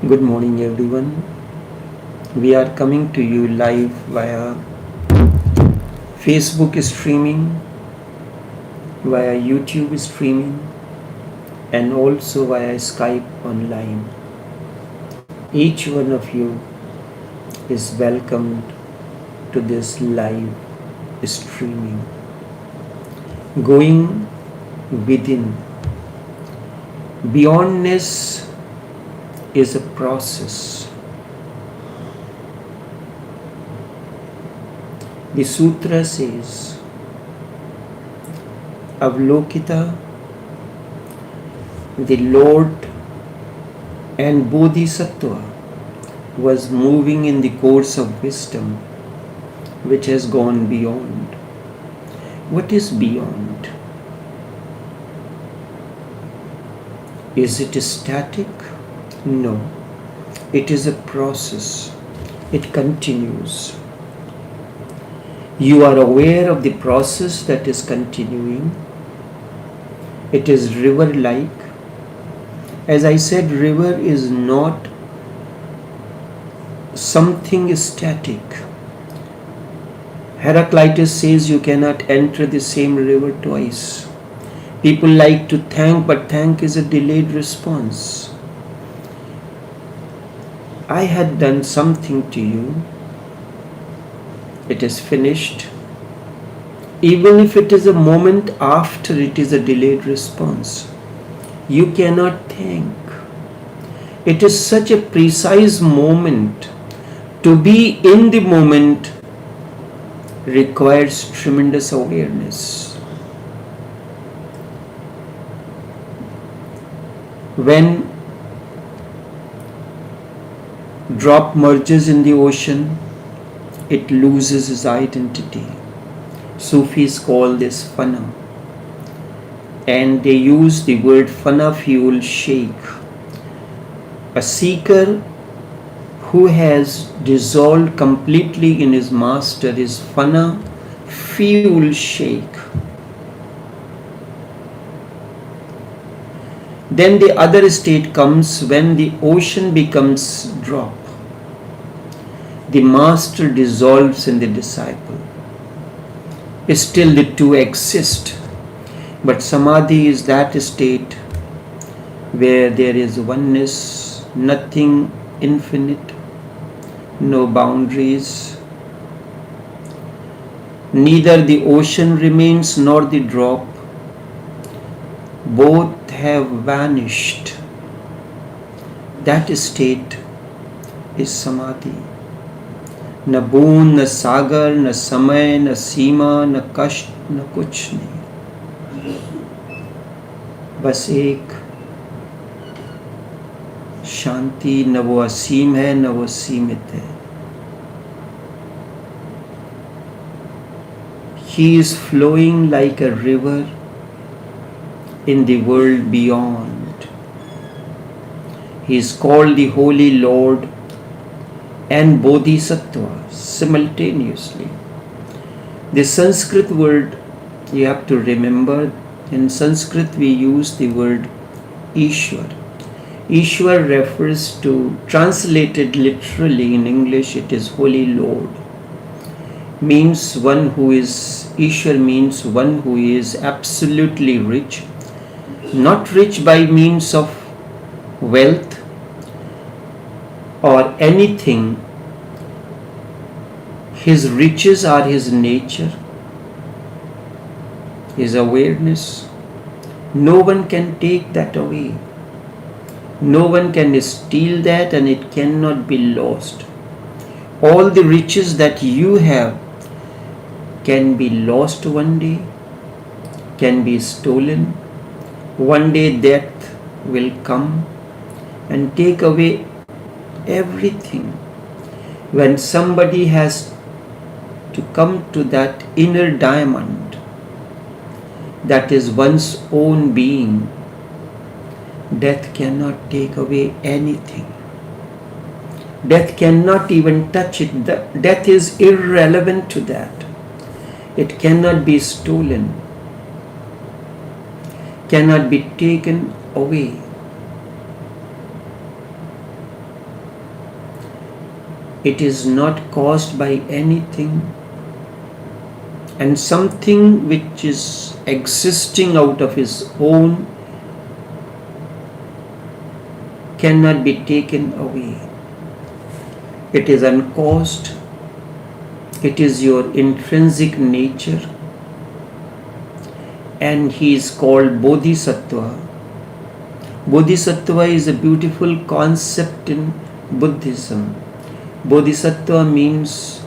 Good morning, everyone. We are coming to you live via Facebook streaming, via YouTube streaming, and also via Skype online. Each one of you is welcomed to this live streaming. Going within. Beyondness is a process. The sutra says, Avalokita, the Lord and Bodhisattva was moving in the course of wisdom which has gone beyond. What is beyond? Is it static? No. It is a process. It continues. You are aware of the process that is continuing. It is river-like. As I said, river is not something static. Heraclitus says you cannot enter the same river twice. People like to thank, but thank is a delayed response. I had done something to you. It is finished. Even if it is a moment after, it is a delayed response. You cannot thank. It is such a precise moment. To be in the moment requires tremendous awareness. When drop merges in the ocean, it loses its identity. Sufis call this fana, and they use the word fana fuel shake. A seeker who has dissolved completely in his master is fana fuel shake. Then the other state comes when the ocean becomes drop. The master dissolves in the disciple. Still the two exist, but samadhi is that state where there is oneness, nothing infinite, no boundaries. Neither the ocean remains nor the drop. Both have vanished. That state is samadhi. न बूंद, न सागर, न समय, न सीमा, न कष्ट, न कुछ नहीं. बस एक शांति, न वो असीम है न वो सीमित है. He is flowing like a river in the world beyond. He is called the Holy Lord and Bodhisattva simultaneously. The Sanskrit word, you have to remember, in Sanskrit we use the word Ishwar. Ishwar refers to, translated literally in English, it is Holy Lord. Means one who is, Ishwar means one who is absolutely rich. Not rich by means of wealth or anything. His riches are his nature, his awareness. No one can take that away. No one can steal that, and it cannot be lost. All the riches that you have can be lost one day, can be stolen. One day death will come and take away everything. When somebody has to come to that inner diamond that is one's own being, death cannot take away anything. Death cannot even touch it. Death is irrelevant to that. It cannot be stolen, cannot be taken away. It is not caused by anything, and something which is existing out of his own cannot be taken away. It is uncaused. It is your intrinsic nature, and he is called Bodhisattva. Bodhisattva is a beautiful concept in Buddhism. Bodhisattva means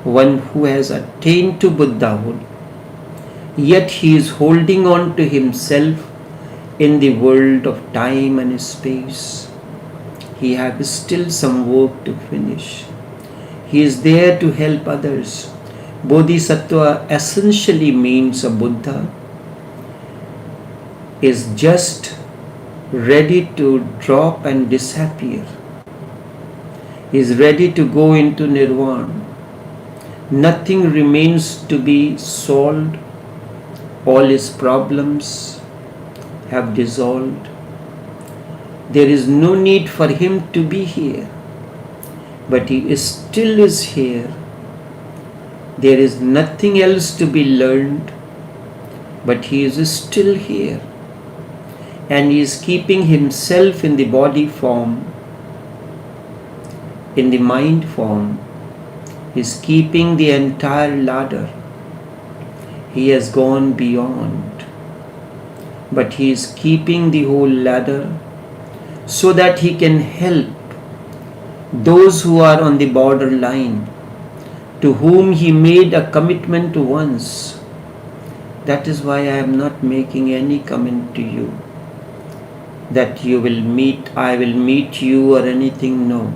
one who has attained to Buddhahood, yet he is holding on to himself in the world of time and space. He has still some work to finish. He is there to help others. Bodhisattva essentially means a Buddha is just ready to drop and disappear. He is ready to go into nirvana. Nothing remains to be solved. All his problems have dissolved. There is no need for him to be here, but he still is here. There is nothing else to be learned, but he is still here, and he is keeping himself in the body form, in the mind form. He is keeping the entire ladder. He has gone beyond, but he is keeping the whole ladder so that he can help those who are on the borderline, to whom he made a commitment once. That is why I am not making any comment to you that I will meet you or anything. No.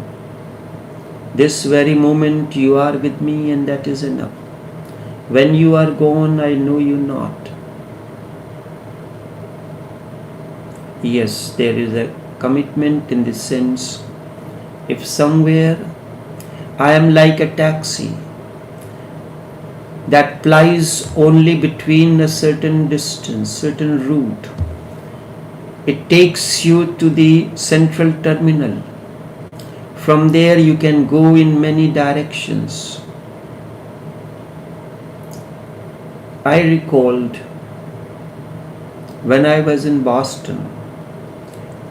This very moment you are with me, and that is enough. When you are gone, I know you not. Yes, there is a commitment in the sense, if somewhere I am like a taxi that plies only between a certain distance, certain route, it takes you to the central terminal. From there you can go in many directions. I recalled when I was in Boston,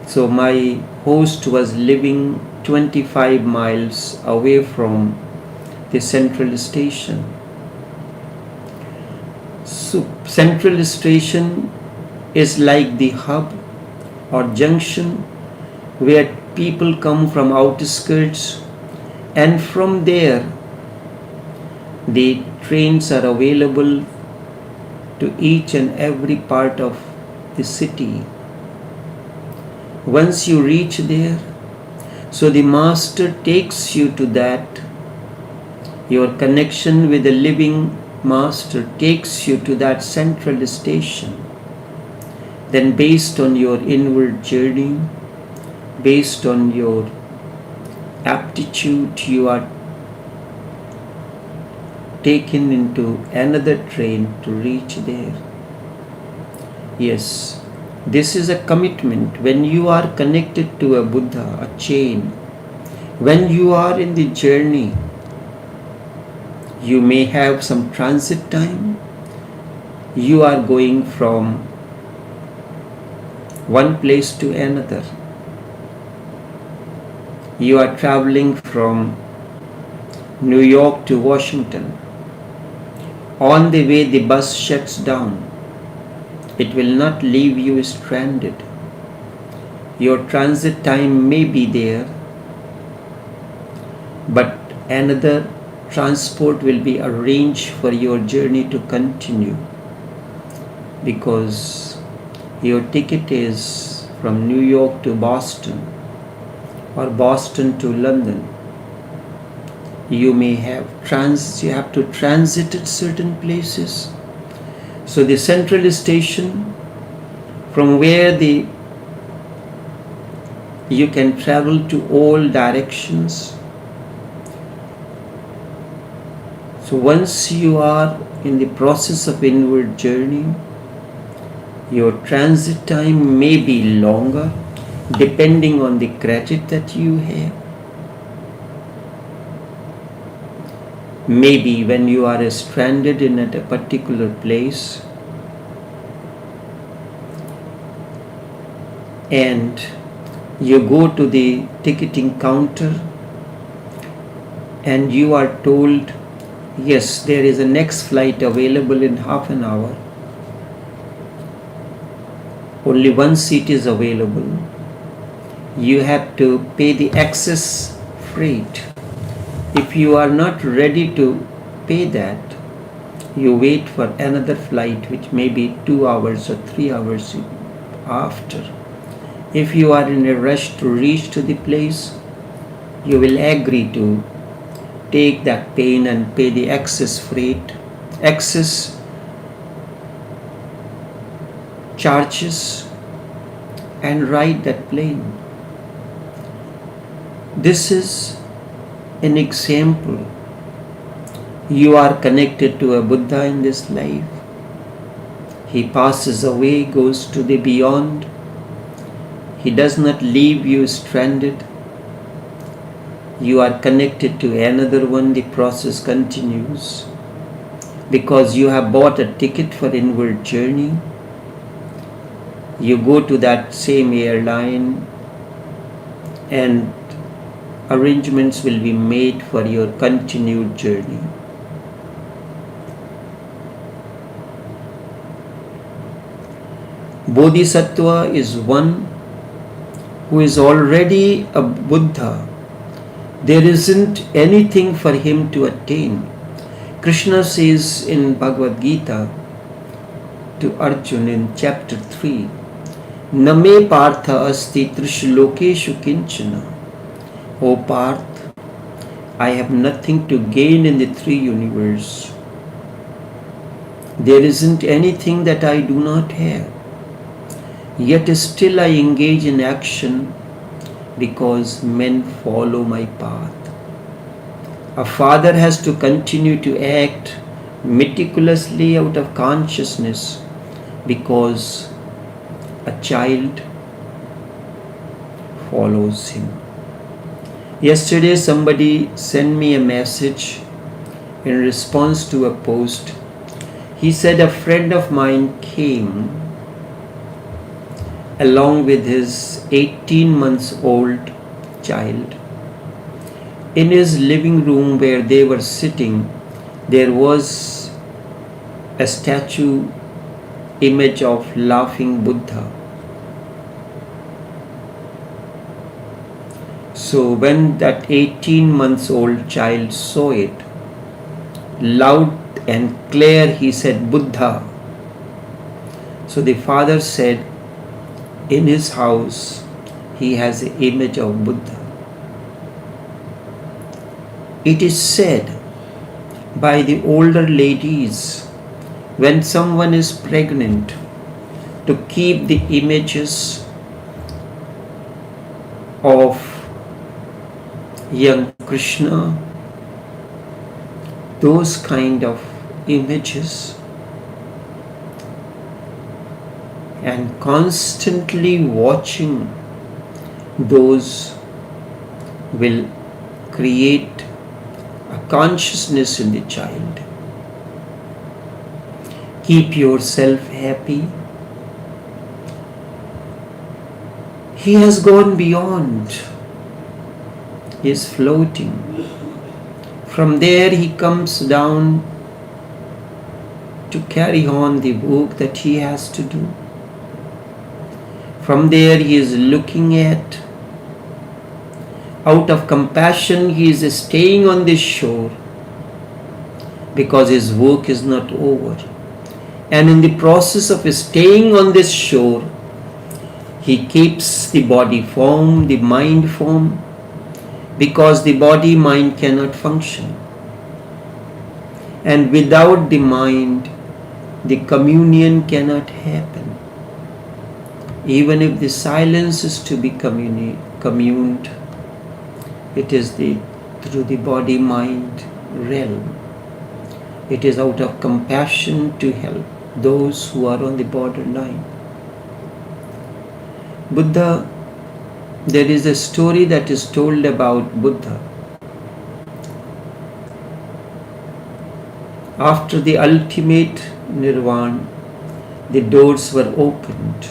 so my host was living 25 miles away from the central station. So central station is like the hub or junction where people come from outskirts, and from there the trains are available to each and every part of the city. Once you reach there, so the master takes you to that. Your connection with the living master takes you to that central station. Then based on your inward journey, based on your aptitude, you are taken into another train to reach there. Yes, this is a commitment. When you are connected to a Buddha, a chain, when you are in the journey, you may have some transit time. You are going from one place to another. You are traveling from New York to Washington. On the way, the bus shuts down. It will not leave you stranded. Your transit time may be there, but another transport will be arranged for your journey to continue, because your ticket is from New York to Boston or Boston to London. You may have you have to transit at certain places. So the central station, from where you can travel to all directions. So once you are in the process of inward journey, your transit time may be longer depending on the credit that you have. Maybe when you are stranded in at a particular place and you go to the ticketing counter and you are told, yes, there is a next flight available in half an hour. Only one seat is available. You have to pay the excess freight. If you are not ready to pay that, you wait for another flight which may be 2 hours or 3 hours after. If you are in a rush to reach to the place, you will agree to take that pain and pay the excess freight, excess charges, and ride that plane. This is an example. You are connected to a Buddha in this life. He passes away, goes to the beyond. He does not leave you stranded. You are connected to another one. The process continues. Because you have bought a ticket for inward journey, you go to that same airline and arrangements will be made for your continued journey. Bodhisattva is one who is already a Buddha. There isn't anything for him to attain. Krishna says in Bhagavad Gita to Arjuna in chapter 3, Name partha asti trishlokeshu kinchana. O Parth, I have nothing to gain in the three universes. There isn't anything that I do not have. Yet still I engage in action because men follow my path. A father has to continue to act meticulously out of consciousness because a child follows him. Yesterday somebody sent me a message in response to a post. He said a friend of mine came along with his 18 months old child. In his living room where they were sitting, there was a statue image of laughing Buddha. So when that 18 months old child saw it, loud and clear he said, Buddha. So the father said, in his house he has an image of Buddha. It is said by the older ladies, when someone is pregnant, to keep the images of young Krishna, those kind of images, and constantly watching those will create a consciousness in the child. Keep yourself happy. He has gone beyond. He is floating. From there he comes down to carry on the work that he has to do. From there he is looking at, out of compassion he is staying on this shore because his work is not over. And in the process of staying on this shore, he keeps the body form, the mind form, because the body mind cannot function. And without the mind, the communion cannot happen. Even if the silence is to be communed, it is through the body-mind realm. It is out of compassion to help those who are on the borderline. Buddha, there is a story that is told about Buddha. After the ultimate nirvana, the doors were opened.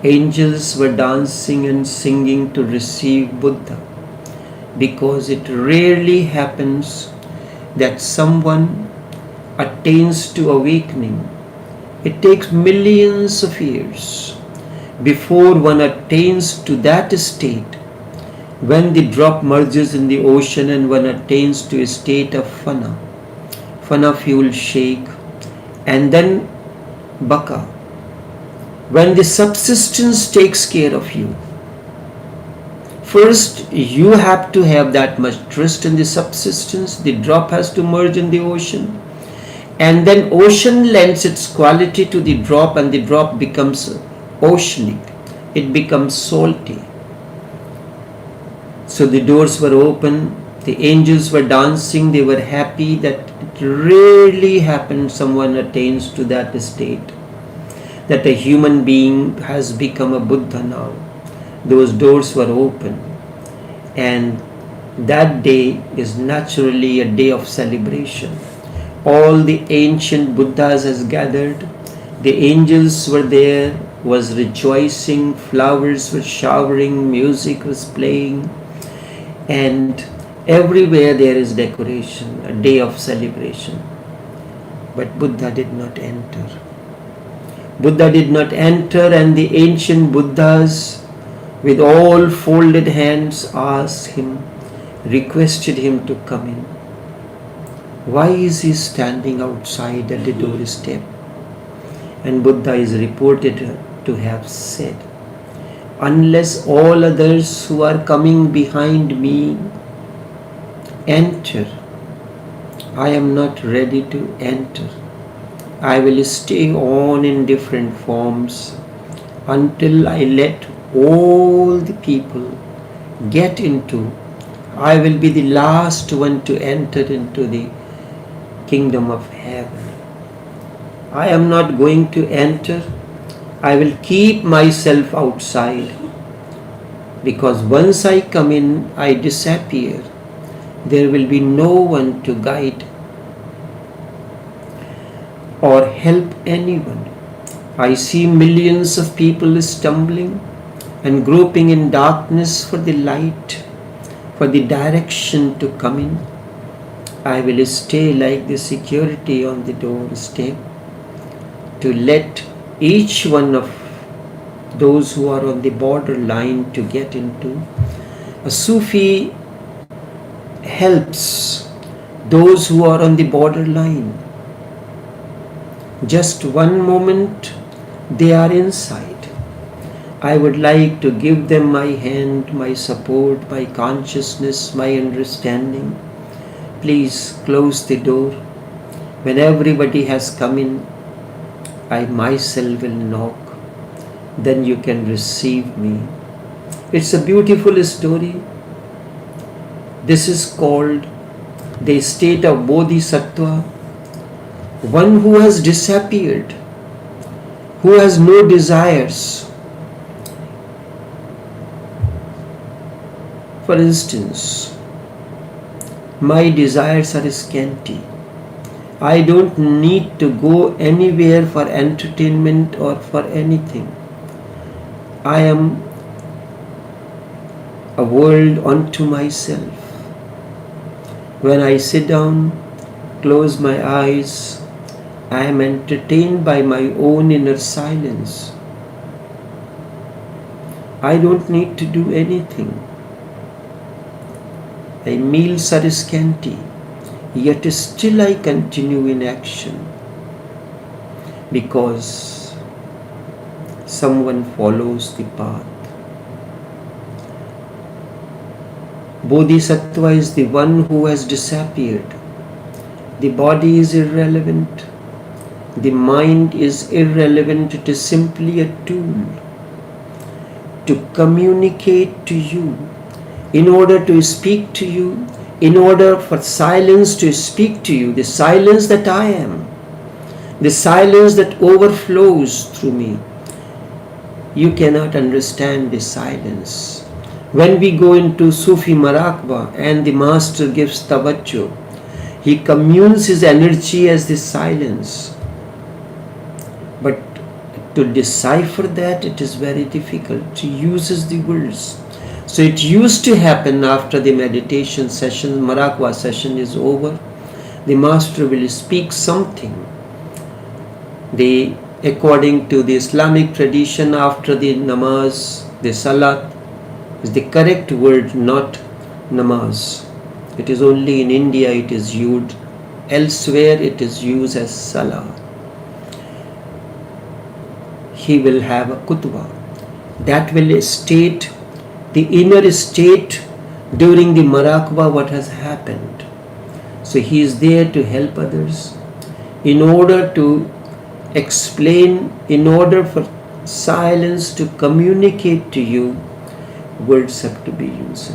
Angels were dancing and singing to receive Buddha, because it rarely happens that someone attains to awakening. It takes millions of years before one attains to that state when the drop merges in the ocean and one attains to a state of fana. Fana fuel shake, and then baka, when the subsistence takes care of you. First, you have to have that much trust in the subsistence. The drop has to merge in the ocean, and then ocean lends its quality to the drop, and the drop becomes oceanic. It becomes salty. So the doors were open, the angels were dancing, they were happy. That it rarely happens someone attains to that state, that a human being has become a Buddha now. Those doors were open, and that day is naturally a day of celebration. All the ancient Buddhas has gathered, the angels were there, was rejoicing, flowers were showering, music was playing, and everywhere there is decoration, a day of celebration. But Buddha did not enter. Buddha did not enter, and the ancient Buddhas with all folded hands asked him, requested him to come in. Why is he standing outside at the doorstep? And Buddha is reported to have said, unless all others who are coming behind me enter, I am not ready to enter. I will stay on in different forms until I let all the people get into. I will be the last one to enter into the kingdom of heaven. I am not going to enter. I will keep myself outside, because once I come in, I disappear. There will be no one to guide or help anyone. I see millions of people stumbling and groping in darkness for the light, for the direction to come in. I will stay like the security on the doorstep to let each one of those who are on the borderline to get into. A Sufi helps those who are on the borderline. Just one moment they are inside. I would like to give them my hand, my support, my consciousness, my understanding. Please close the door. When everybody has come in, I myself will knock. Then you can receive me. It's a beautiful story. This is called the state of Bodhisattva, one who has disappeared, who has no desires. For instance, my desires are scanty. I don't need to go anywhere for entertainment or for anything. I am a world unto myself. When I sit down, close my eyes, I am entertained by my own inner silence. I don't need to do anything. My meals are scanty, yet still I continue in action, because someone follows the path. Bodhisattva is the one who has disappeared. The body is irrelevant. The mind is irrelevant. It is simply a tool to communicate to you, in order to speak to you, in order for silence to speak to you, the silence that I am, the silence that overflows through me. You cannot understand the silence. When we go into Sufi Marakba and the master gives tawajjuh, He communes his energy as the silence. But to decipher that, it is very difficult. He uses the words. So it used to happen after the meditation session, Marakwa session is over, the master will speak something. According to the Islamic tradition, after the namaz, the salat is the correct word, not namaz. It is only in India it is used. Elsewhere it is used as salah. He will have a kutwa. That will state the inner state during the Marakwa, what has happened. So he is there to help others. In order to explain, in order for silence to communicate to you, words have to be used.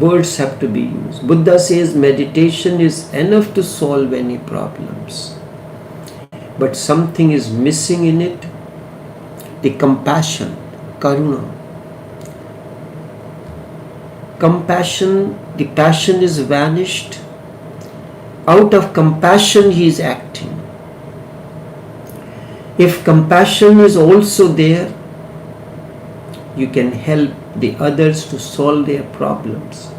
Words have to be used. Buddha says meditation is enough to solve any problems. But something is missing in it. The compassion, karuna. Compassion, the passion is vanished. Out of compassion he is acting. If compassion is also there, you can help the others to solve their problems.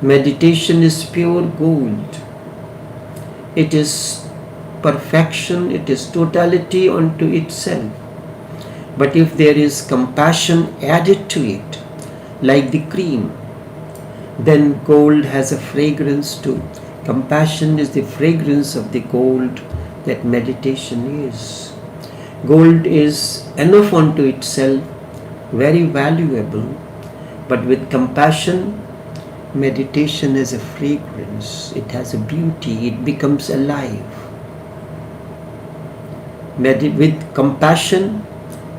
Meditation is pure gold. It is perfection, it is totality unto itself. But if there is compassion added to it, like the cream, then gold has a fragrance too. Compassion is the fragrance of the gold that meditation is. Gold is enough unto itself, very valuable, but with compassion, meditation has a fragrance, it has a beauty, it becomes alive. With compassion,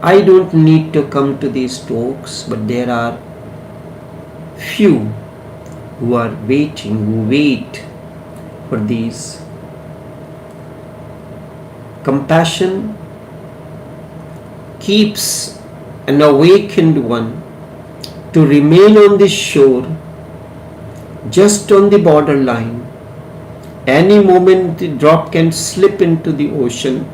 I don't need to come to these talks, but there are few who are waiting, who wait for these. Compassion keeps an awakened one to remain on the shore, just on the borderline. Any moment the drop can slip into the ocean.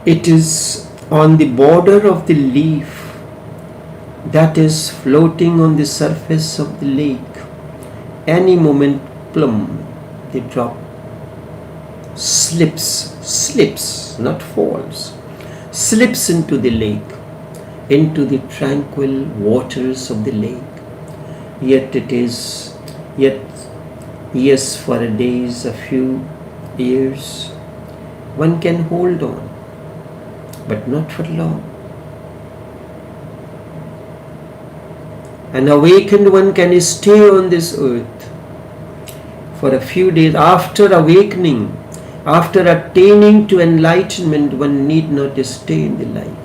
It is on the border of the leaf that is floating on the surface of the lake. Any moment, plumb, the drop slips, not falls, slips into the lake, into the tranquil waters of the lake. Yet yes, for a days, a few years, one can hold on, but not for long. An awakened one can stay on this earth for a few days. After awakening, after attaining to enlightenment, one need not stay in the life.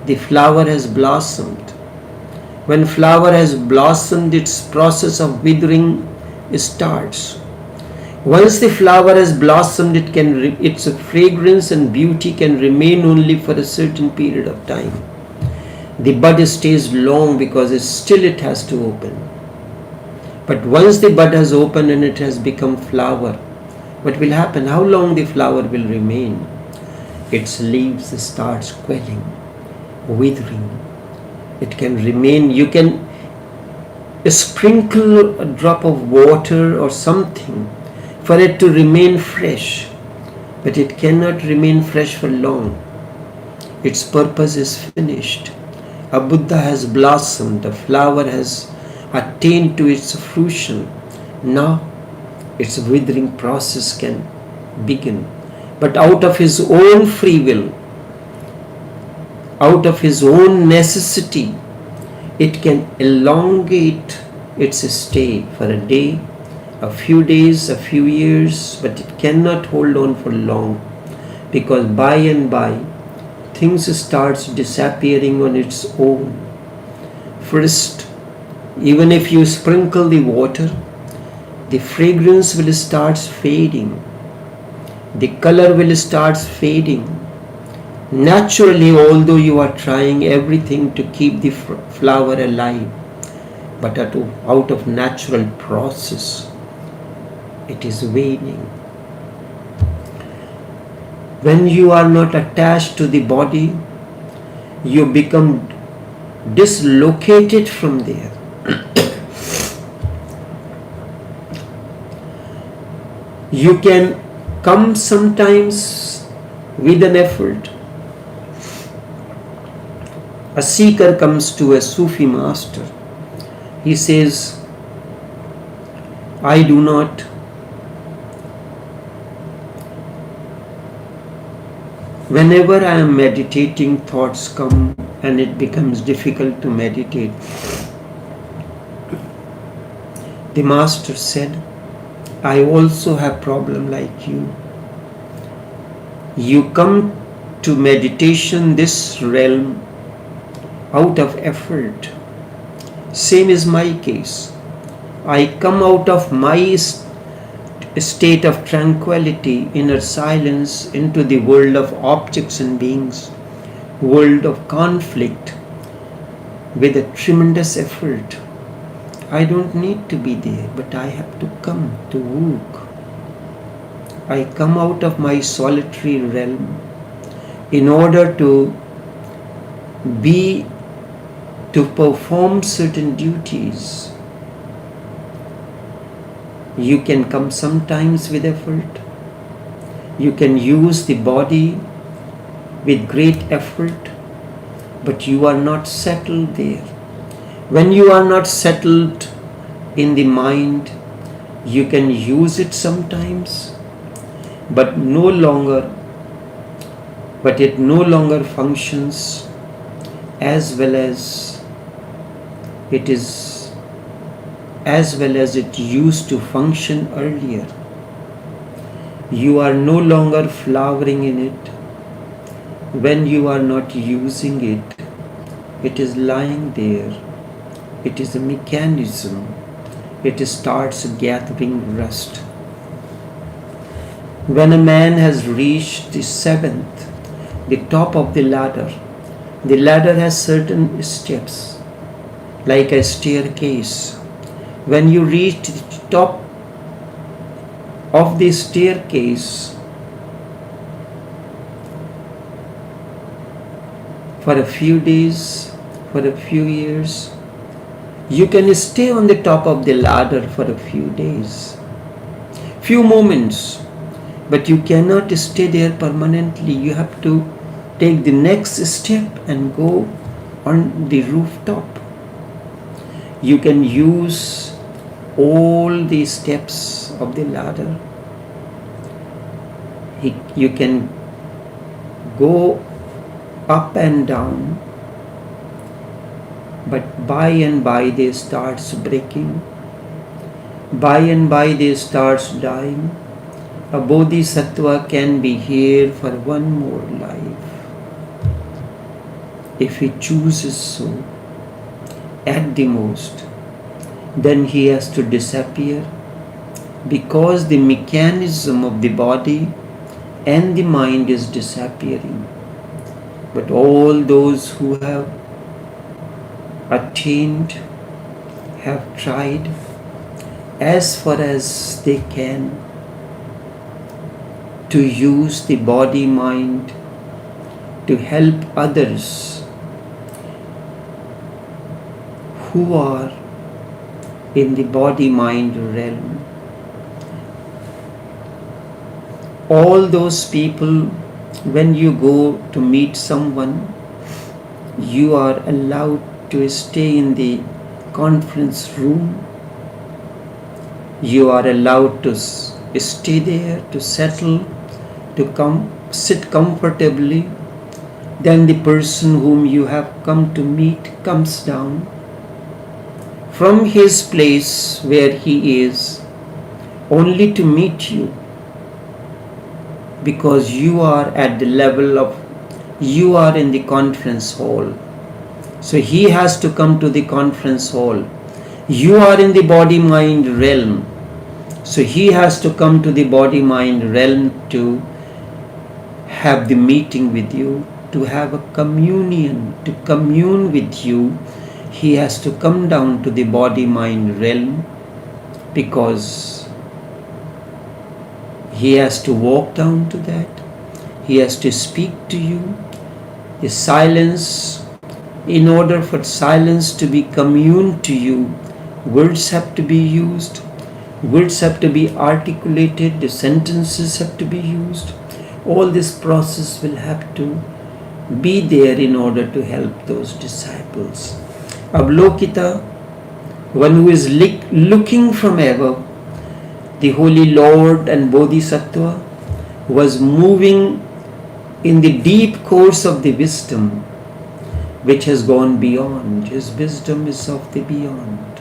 The flower has blossomed. When flower has blossomed, its process of withering starts. Once the flower has blossomed, its fragrance and beauty can remain only for a certain period of time. The bud stays long because it has to open. But once the bud has opened and it has become flower, what will happen? How long the flower will remain? Its leaves starts quelling, withering. It can remain. You can sprinkle a drop of water or something for it to remain fresh, but it cannot remain fresh for long. Its purpose is finished. A Buddha has blossomed, a flower has attained to its fruition. Now its withering process can begin. But out of his own free will, out of his own necessity, it can elongate its stay for a day, a few days, a few years, but it cannot hold on for long, because by and by things starts disappearing on its own. First, even if you sprinkle the water, the fragrance will start fading, the color will start fading. Naturally, although you are trying everything to keep the flower alive, but out of natural process, it is waning. When you are not attached to the body, you become dislocated from there. You can come sometimes with an effort. A seeker comes to a Sufi master. He says, I do not whenever I am meditating, thoughts come and it becomes difficult to meditate. The master said, I also have problem like you. You come to meditation, this realm, out of effort. Same is my case. I come out of my state of tranquility, inner silence, into the world of objects and beings, world of conflict, with a tremendous effort. I don't need to be there, but I have to come to work. I come out of my solitary realm in order to perform certain duties. You can come sometimes with effort. You can use the body with great effort, but you are not settled there. When you are not settled in the mind, you can use it sometimes, but it no longer functions as well as it used to function earlier. You are no longer flowering in it. When you are not using it, it is lying there. It is a mechanism. It starts gathering rust. When a man has reached the seventh, the top of the ladder has certain steps, like a staircase. When you reach the top of the staircase, for a few days, for a few years, you can stay on the top of the ladder for a few days, few moments, but you cannot stay there permanently. You have to take the next step and go on the rooftop. You can use all the steps of the ladder. You can go up and down, but by and by they starts breaking. By and by they starts dying. A bodhisattva can be here for one more life, if he chooses so, at the most. Then he has to disappear, because the mechanism of the body and the mind is disappearing. But all those who have attained, have tried as far as they can to use the body mind to help others who are in the body mind realm. All those people, when you go to meet someone, you are allowed to stay in the conference room. You are allowed to stay there, to settle, to sit comfortably. Then the person whom you have come to meet comes down from his place where he is, only to meet you, because you are at the level of, you are in the conference hall. So he has to come to the conference hall. You are in the body mind realm. So he has to come to the body mind realm to have the meeting with you, to have a communion, to commune with you. He has to come down to the body mind realm, because He has to walk down to that. He has to speak to you. The silence, in order for silence to be commune to you, words have to be used. Words have to be articulated. The sentences have to be used. All this process will have to be there in order to help those disciples. Avalokita, one who is looking from above, the Holy Lord and Bodhisattva was moving in the deep course of the wisdom which has gone beyond. His wisdom is of the beyond,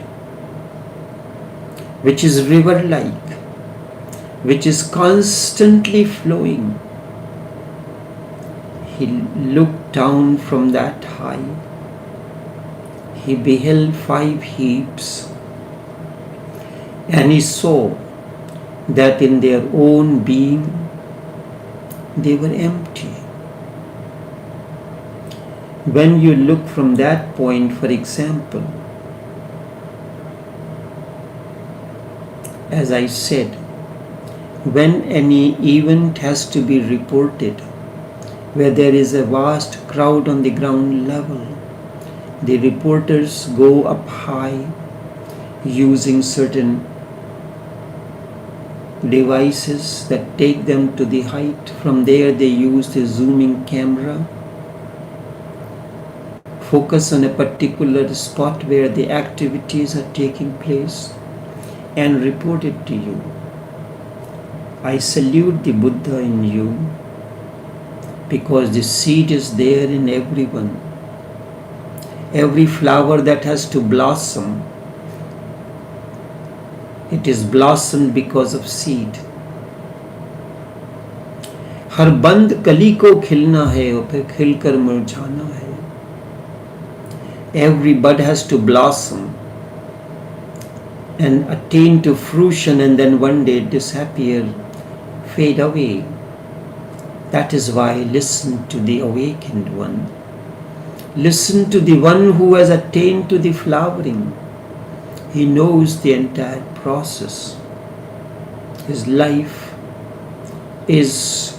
which is river-like, which is constantly flowing. He looked down from that high. He beheld 5 heaps, and he saw that in their own being they were empty. When you look from that point, for example, as I said, when any event has to be reported, where there is a vast crowd on the ground level, the reporters go up high using certain devices that take them to the height. From there they use the zooming camera, focus on a particular spot where the activities are taking place, and report it to you. I salute the Buddha in you, because the seed is there in everyone. Every flower that has to blossom, it is blossomed because of seed. हर बंद कली को खिलना है और फिर खिलकर मुरझाना है. Every bud has to blossom and attain to fruition, and then one day disappear, fade away. That is why listen to the awakened one. Listen to the one who has attained to the flowering. He knows the entire process. His life is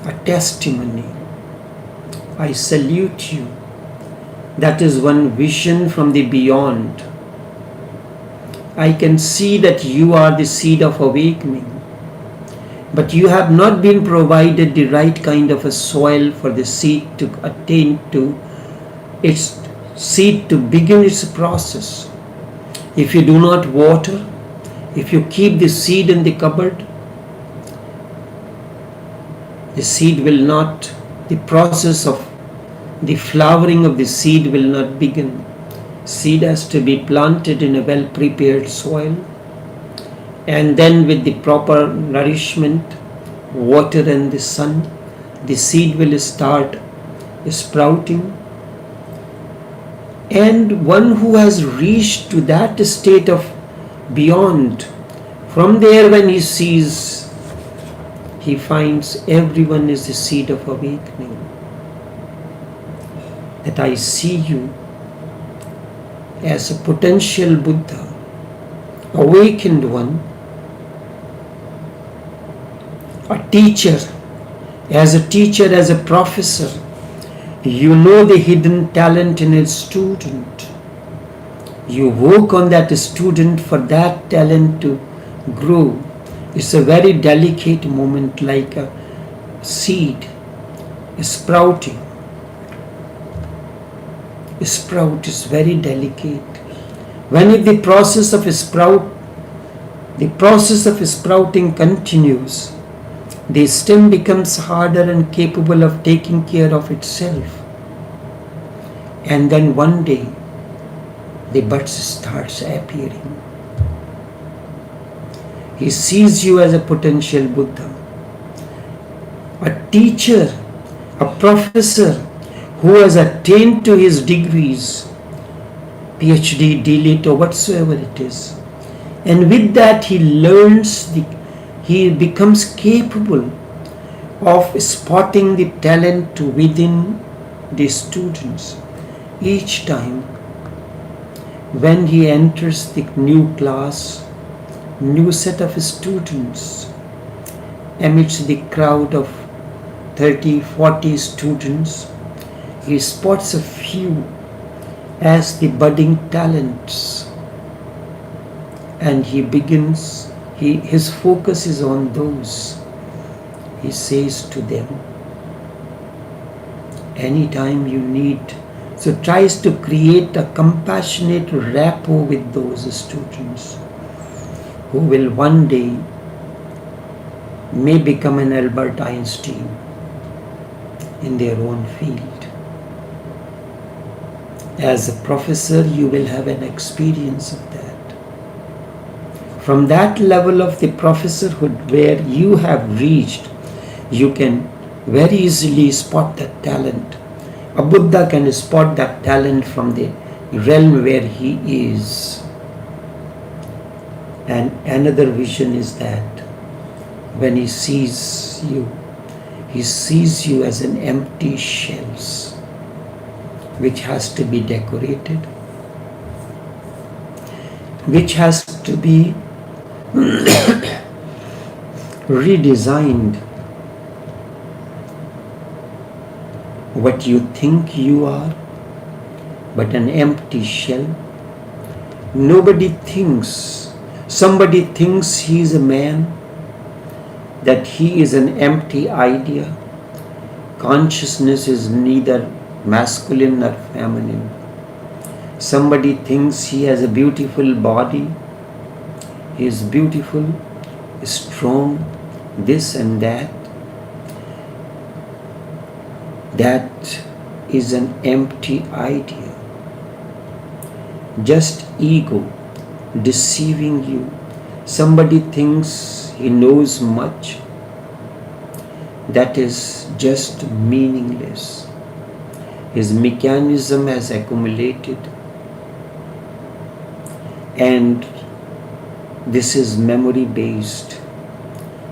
a testimony. I salute you. That is one vision from the beyond. I can see that you are the seed of awakening, but you have not been provided the right kind of a soil for the seed to attain to its seed to begin its process. If you do not water, if you keep the seed in the cupboard, the seed will not, the process of the flowering of the seed will not begin. Seed has to be planted in a well prepared soil, and then with the proper nourishment, water and the sun, the seed will start sprouting. And one who has reached to that state of beyond, from there when he sees, he finds everyone is the seed of awakening. That I see you as a potential Buddha, awakened one, a teacher, as a professor. You know the hidden talent in a student. You work on that student for that talent to grow. It's a very delicate moment, like a seed sprouting. A sprout is very delicate. When the process of sprouting continues, the stem becomes harder and capable of taking care of itself. And then one day, the buds starts appearing. He sees you as a potential Buddha, a teacher, a professor who has attained to his degrees, PhD, DLit, or whatsoever it is. And with that he learns, he becomes capable of spotting the talent within the students. Each time when he enters the new class, new set of students. Amidst the crowd of 30, 40 students, he spots a few as the budding talents, and his focus is on those. He says to them, anytime you need, so tries to create a compassionate rapport with those students who will one day may become an Albert Einstein in their own field. As a professor, you will have an experience of that. From that level of the professorhood where you have reached, you can very easily spot that talent. A Buddha can spot that talent from the realm where he is. And another vision is that when he sees you as an empty shell which has to be decorated, which has to be redesigned. What you think you are, but an empty shell. Somebody thinks he is a man, that he is an empty idea. Consciousness is neither masculine nor feminine. Somebody thinks he has a beautiful body. He is beautiful, strong, this and that. That is an empty idea. Just ego deceiving you. Somebody thinks he knows much. That is just meaningless. His mechanism has accumulated, and this is memory based.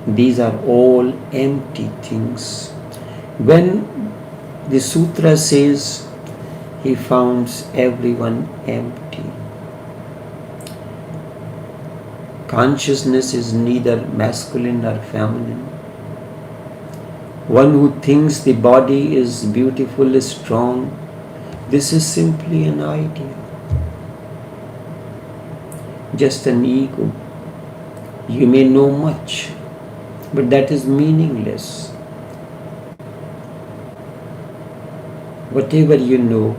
These are all empty things. When the sutra says he founds everyone empty. Consciousness is neither masculine nor feminine. One who thinks the body is beautiful, strong, this is simply an idea. Just an ego. You may know much, but that is meaningless. Whatever you know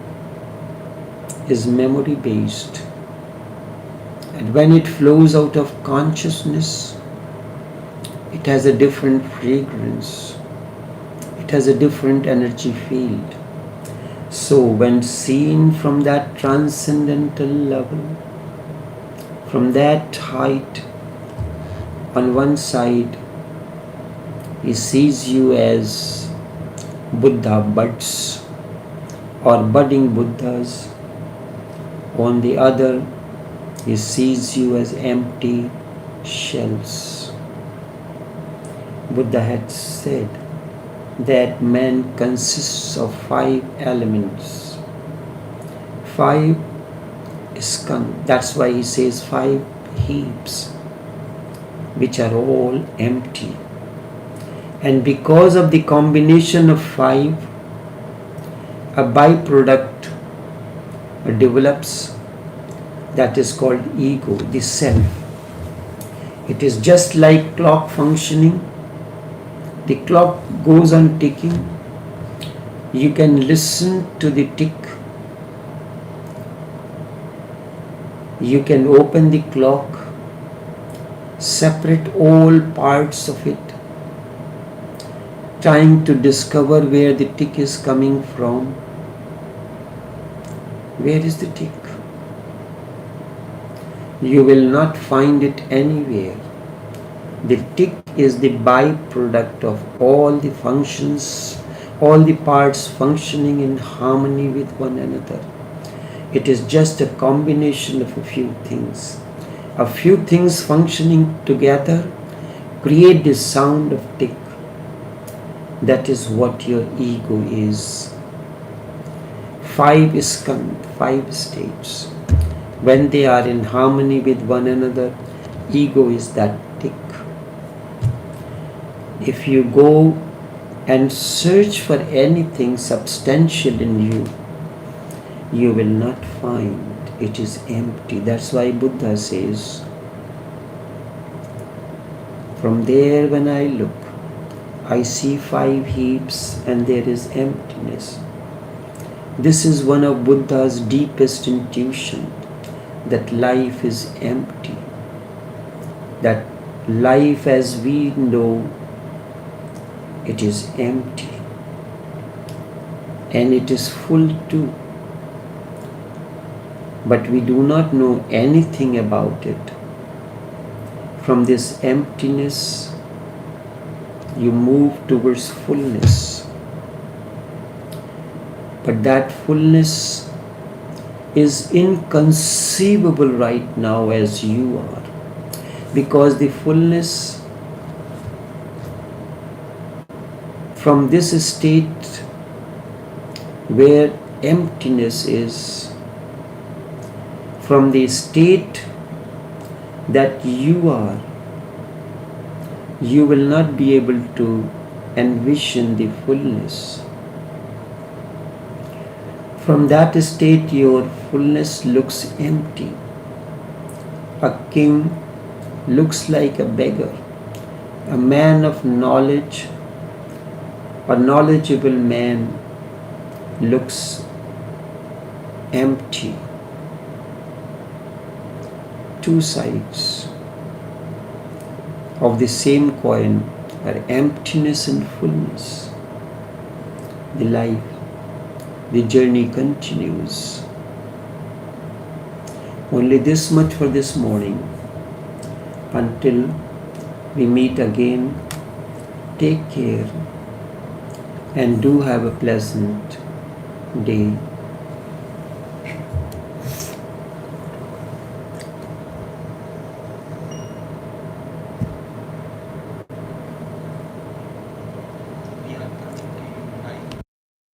is memory based, and when it flows out of consciousness, it has a different fragrance, it has a different energy field. So when seen from that transcendental level, from that height, on one side he sees you as Buddha buds or budding Buddhas. On the other, he sees you as empty shells. Buddha had said that man consists of 5 elements. 5 skandha. That's why he says 5 heaps, which are all empty. And because of the combination of 5, a byproduct develops that is called ego, the self. It is just like clock functioning. The clock goes on ticking. You can listen to the tick. You can open the clock, separate all parts of it, trying to discover where the tick is coming from. Where is the tick? You will not find it anywhere. The tick is the byproduct of all the functions, all the parts functioning in harmony with one another. It is just a combination of a few things. A few things functioning together create the sound of tick. That is what your ego is. 5 skandha, 5 states. When they are in harmony with one another, ego is that thick. If you go and search for anything substantial in you, you will not find. It is empty. That's why Buddha says, from there when I look, I see 5 heaps and there is emptiness. This is one of Buddha's deepest intuition, that life is empty. That life as we know, it is empty. And it is full too. But we do not know anything about it. From this emptiness, you move towards fullness. But that fullness is inconceivable right now as you are. Because the fullness from this state where emptiness is, from the state that you are, you will not be able to envision the fullness. From that state, your fullness looks empty. A king looks like a beggar. A man of knowledge, a knowledgeable man, looks empty. 2 sides of the same coin are emptiness and fullness. The life, the journey continues. Only this much for this morning. Until we meet again, take care and do have a pleasant day.